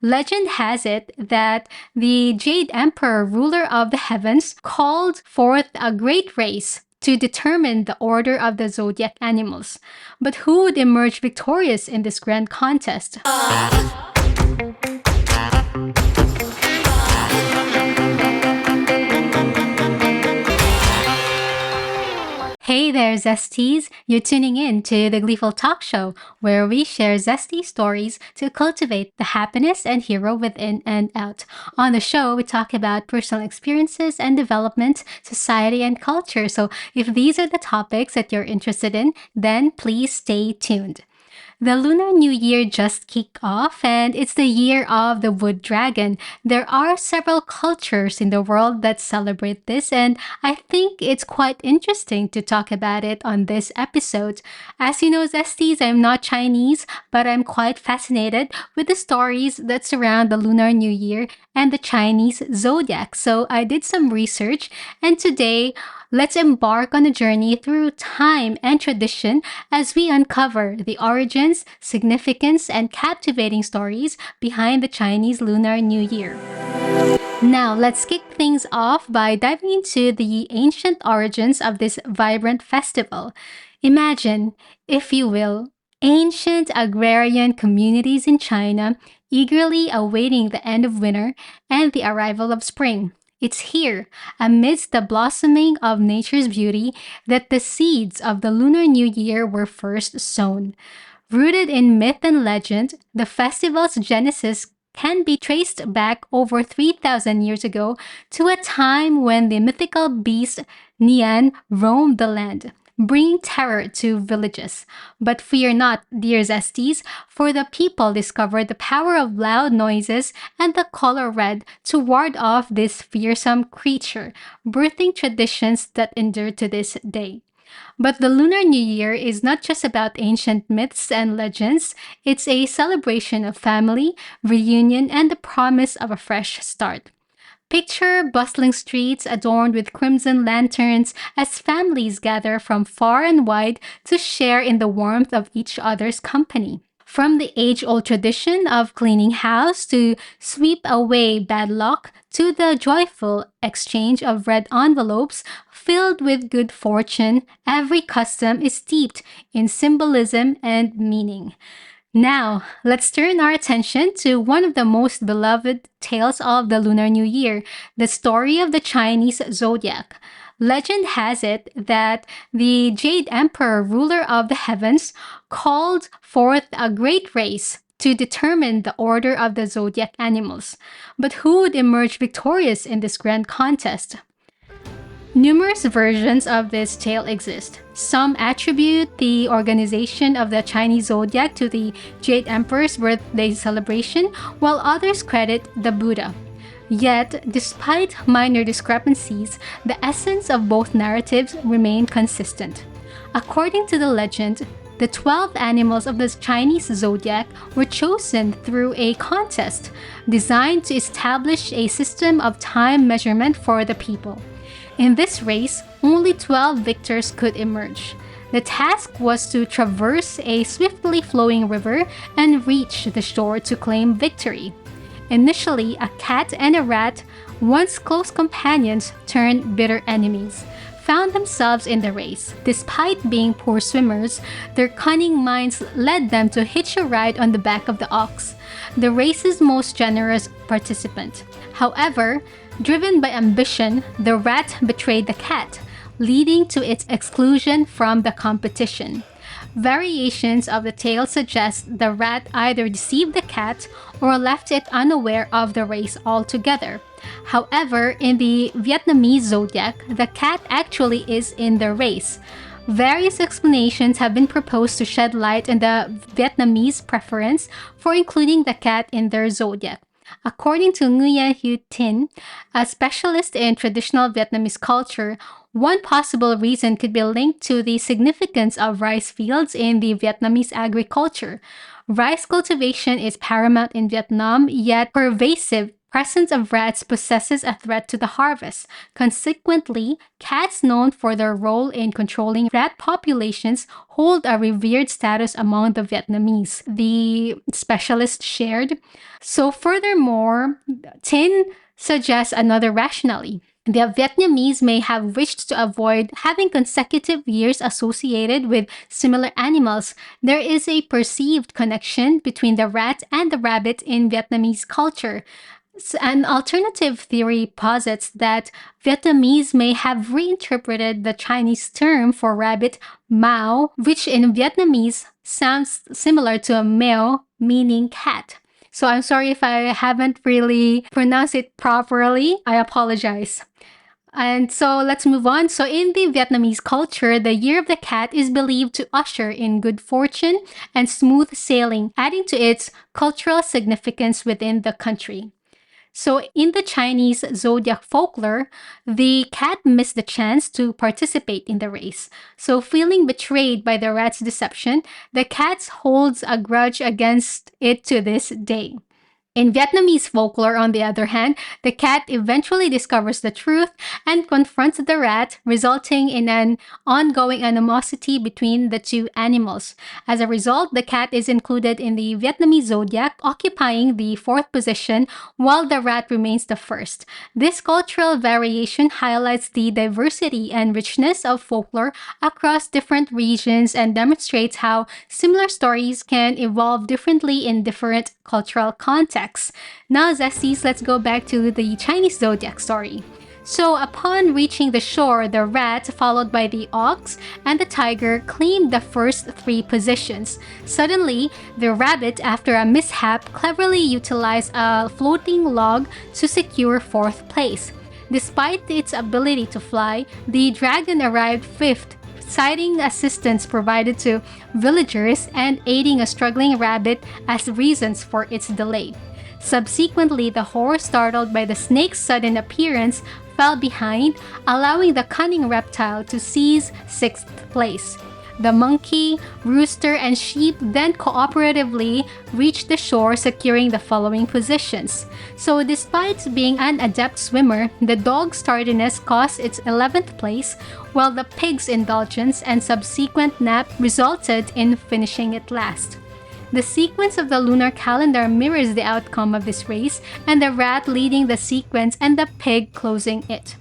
Legend has it that the Jade Emperor, ruler of the heavens, called forth a great race to determine the order of the zodiac animals. But who would emerge victorious in this grand contest? Hey there, Zesties! You're tuning in to the Gleeful Talkshow, where we share zesty stories to cultivate the happiness and hero within and out. On the show, we talk about personal experiences and development, society, and culture. So if these are the topics that you're interested in, then please stay tuned. The Lunar New Year just kicked off, and it's the year of the wood dragon. There are several cultures in the world that celebrate this, and I think it's quite interesting to talk about it on this episode. As you know, Zesties, I'm not Chinese, but I'm quite fascinated with the stories that surround the Lunar New Year and the Chinese Zodiac. So I did some research, and today, let's embark on a journey through time and tradition as we uncover the origins, significance, and captivating stories behind the Chinese Lunar New Year. Now, let's kick things off by diving into the ancient origins of this vibrant festival. Imagine, if you will, ancient agrarian communities in China eagerly awaiting the end of winter and the arrival of spring. It's here, amidst the blossoming of nature's beauty, that the seeds of the Lunar New Year were first sown. Rooted in myth and legend, the festival's genesis can be traced back over 3,000 years ago to a time when the mythical beast Nian roamed the land, bringing terror to villages. But fear not, dear Zesties, for the people discovered the power of loud noises and the color red to ward off this fearsome creature, birthing traditions that endure to this day. But the Lunar New Year is not just about ancient myths and legends, it's a celebration of family, reunion, and the promise of a fresh start. Picture bustling streets adorned with crimson lanterns as families gather from far and wide to share in the warmth of each other's company. From the age-old tradition of cleaning house to sweep away bad luck to the joyful exchange of red envelopes filled with good fortune, every custom is steeped in symbolism and meaning. Now, let's turn our attention to one of the most beloved tales of the Lunar New Year, the story of the Chinese Zodiac. Legend has it that the Jade Emperor, ruler of the heavens, called forth a great race to determine the order of the zodiac animals. But who would emerge victorious in this grand contest? Numerous versions of this tale exist. Some attribute the organization of the Chinese Zodiac to the Jade Emperor's birthday celebration, while others credit the Buddha. Yet, despite minor discrepancies, the essence of both narratives remain consistent. According to the legend, the 12 animals of the Chinese Zodiac were chosen through a contest designed to establish a system of time measurement for the people. In this race, only 12 victors could emerge. The task was to traverse a swiftly flowing river and reach the shore to claim victory. Initially, a cat and a rat, once close companions turned bitter enemies, found themselves in the race. Despite being poor swimmers, their cunning minds led them to hitch a ride on the back of the ox, the race's most generous participant. However, driven by ambition, the rat betrayed the cat, leading to its exclusion from the competition. Variations of the tale suggest the rat either deceived the cat or left it unaware of the race altogether. However, in the Vietnamese zodiac, the cat actually is in the race. Various explanations have been proposed to shed light on the Vietnamese preference for including the cat in their zodiac. According to Nguyen Hue Tin, a specialist in traditional Vietnamese culture, one possible reason could be linked to the significance of rice fields in the Vietnamese agriculture. Rice cultivation is paramount in Vietnam, yet pervasive presence of rats poses a threat to the harvest. Consequently, cats known for their role in controlling rat populations hold a revered status among the Vietnamese, the specialist shared. So furthermore, Tin suggests another rationale. The Vietnamese may have wished to avoid having consecutive years associated with similar animals. There is a perceived connection between the rat and the rabbit in Vietnamese culture. An alternative theory posits that Vietnamese may have reinterpreted the Chinese term for rabbit Mao, which in Vietnamese sounds similar to a meo, meaning cat. So I'm sorry if I haven't really pronounced it properly. I apologize. And so let's move on. So, in the Vietnamese culture, the Year of the Cat is believed to usher in good fortune and smooth sailing, adding to its cultural significance within the country. So, in the Chinese Zodiac folklore, the cat missed the chance to participate in the race. So, feeling betrayed by the rat's deception, the cat holds a grudge against it to this day. In Vietnamese folklore, on the other hand, the cat eventually discovers the truth and confronts the rat, resulting in an ongoing animosity between the two animals. As a result, the cat is included in the Vietnamese zodiac, occupying the fourth position, while the rat remains the first. This cultural variation highlights the diversity and richness of folklore across different regions and demonstrates how similar stories can evolve differently in different cultural contexts. Now, Zesties, let's go back to the Chinese zodiac story. So, upon reaching the shore, the rat, followed by the ox and the tiger, claimed the first three positions. Suddenly, the rabbit, after a mishap, cleverly utilized a floating log to secure fourth place. Despite its ability to fly, the dragon arrived fifth, citing assistance provided to villagers and aiding a struggling rabbit as reasons for its delay. Subsequently, the horse, startled by the snake's sudden appearance, fell behind, allowing the cunning reptile to seize sixth place. The monkey, rooster, and sheep then cooperatively reached the shore, securing the following positions. So, despite being an adept swimmer, the dog's tardiness cost its 11th place, while the pig's indulgence and subsequent nap resulted in finishing it last. The sequence of the lunar calendar mirrors the outcome of this race, and the rat leading the sequence and the pig closing it.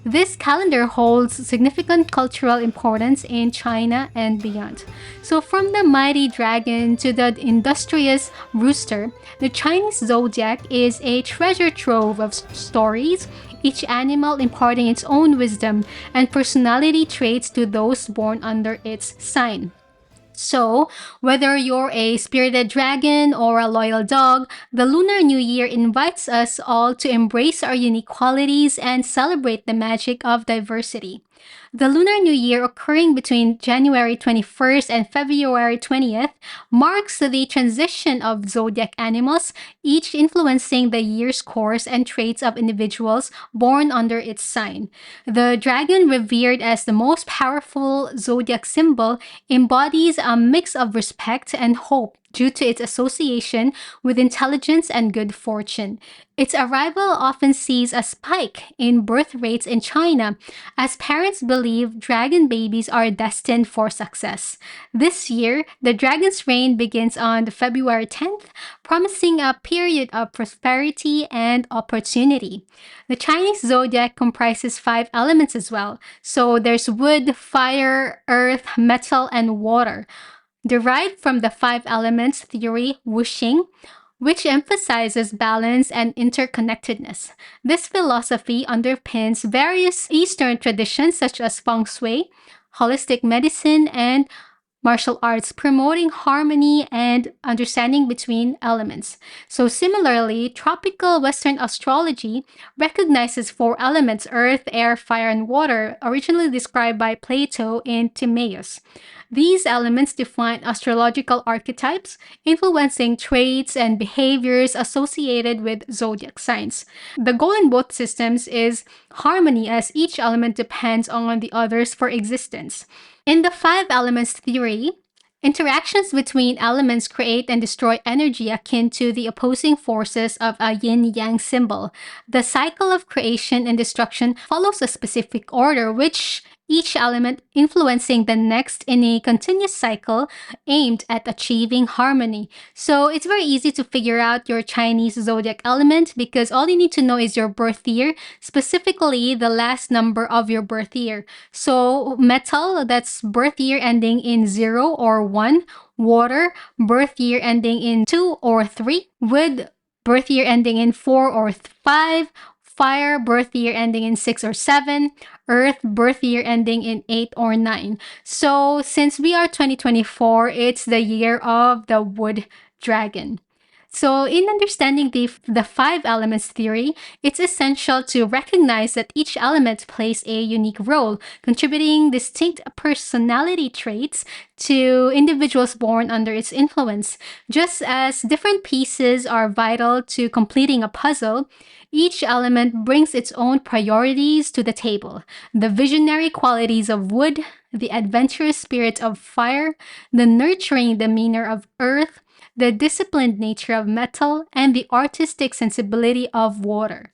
This calendar holds significant cultural importance in China and beyond. So, from the mighty dragon to the industrious rooster, the Chinese zodiac is a treasure trove of stories, each animal imparting its own wisdom and personality traits to those born under its sign. So, whether you're a spirited dragon or a loyal dog, the Lunar New Year invites us all to embrace our unique qualities and celebrate the magic of diversity. The Lunar New Year, occurring between January 21st and February 20th, marks the transition of zodiac animals, each influencing the year's course and traits of individuals born under its sign. The dragon, revered as the most powerful zodiac symbol, embodies a mix of respect and hope due to its association with intelligence and good fortune. Its arrival often sees a spike in birth rates in China, as parents believe dragon babies are destined for success. This year, the dragon's reign begins on February 10th, promising a period of prosperity and opportunity. The Chinese zodiac comprises 5 elements as well. So there's wood, fire, earth, metal, and water. Derived from the 5 elements theory, wuxing, which emphasizes balance and interconnectedness. This philosophy underpins various Eastern traditions such as feng shui, holistic medicine, and martial arts, promoting harmony and understanding between elements. So similarly, tropical Western astrology recognizes 4 elements: earth, air, fire, and water, originally described by Plato in Timaeus. These elements define astrological archetypes, influencing traits and behaviors associated with zodiac signs. The goal in both systems is harmony, as each element depends on the others for existence. In the 5 elements theory, Interactions between elements create and destroy energy akin to the opposing forces of a yin-yang symbol. The cycle of creation and destruction follows a specific order, which each element influencing the next in a continuous cycle aimed at achieving harmony. So it's very easy to figure out your Chinese zodiac element because all you need to know is your birth year, specifically the last number of your birth year. So metal, that's birth year ending in 0 or 1. Water, birth year ending in 2 or 3. Wood, birth year ending in 4 or 5. Fire, birth year ending in 6 or 7. Earth, birth year ending in 8 or 9. So since we are 2024, it's the year of the wood dragon. So, in understanding the five elements theory, it's essential to recognize that each element plays a unique role, contributing distinct personality traits to individuals born under its influence. Just as different pieces are vital to completing a puzzle, each element brings its own priorities to the table. The visionary qualities of wood, the adventurous spirit of fire, the nurturing demeanor of earth, the disciplined nature of metal, and the artistic sensibility of water.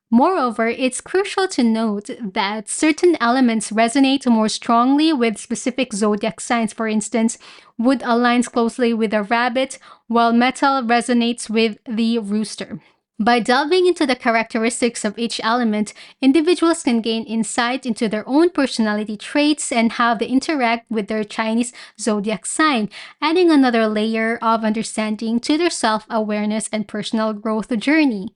Moreover, it's crucial to note that certain elements resonate more strongly with specific zodiac signs. For instance, wood aligns closely with the rabbit, while metal resonates with the rooster. By delving into the characteristics of each element, individuals can gain insight into their own personality traits and how they interact with their Chinese zodiac sign, adding another layer of understanding to their self-awareness and personal growth journey.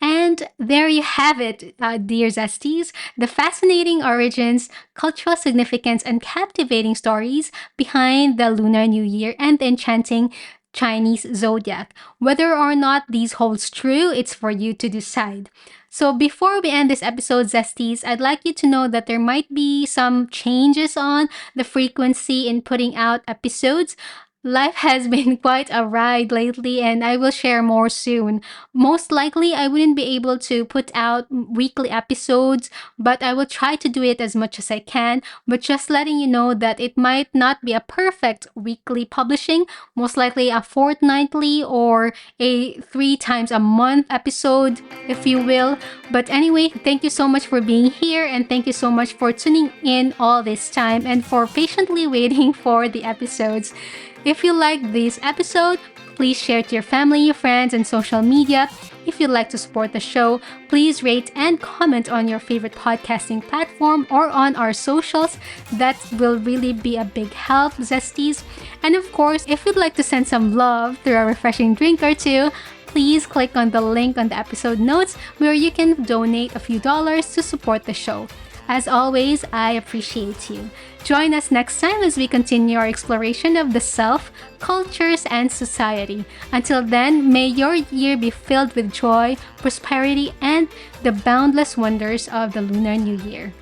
And there you have it, dear Zesties, the fascinating origins, cultural significance, and captivating stories behind the Lunar New Year and the enchanting Chinese zodiac. Whether or not these holds true, it's for you to decide. So before we end this episode, Zesties, I'd like you to know that there might be some changes on the frequency in putting out episodes. Life has been quite a ride lately, and I will share more soon. Most likely, I wouldn't be able to put out weekly episodes, but I will try to do it as much as I can. But just letting you know that it might not be a perfect weekly publishing, most likely a fortnightly or a 3 times a month episode, if you will. But anyway, thank you so much for being here, and thank you so much for tuning in all this time and for patiently waiting for the episodes. If you like this episode, please share it to your family, friends, and social media. If you'd like to support the show, please rate and comment on your favorite podcasting platform or on our socials. That will really be a big help, Zesties. And of course, if you'd like to send some love through a refreshing drink or two, please click on the link on the episode notes where you can donate a few dollars to support the show. As always, I appreciate you. Join us next time as we continue our exploration of the self, cultures, and society. Until then, may your year be filled with joy, prosperity, and the boundless wonders of the Lunar New Year.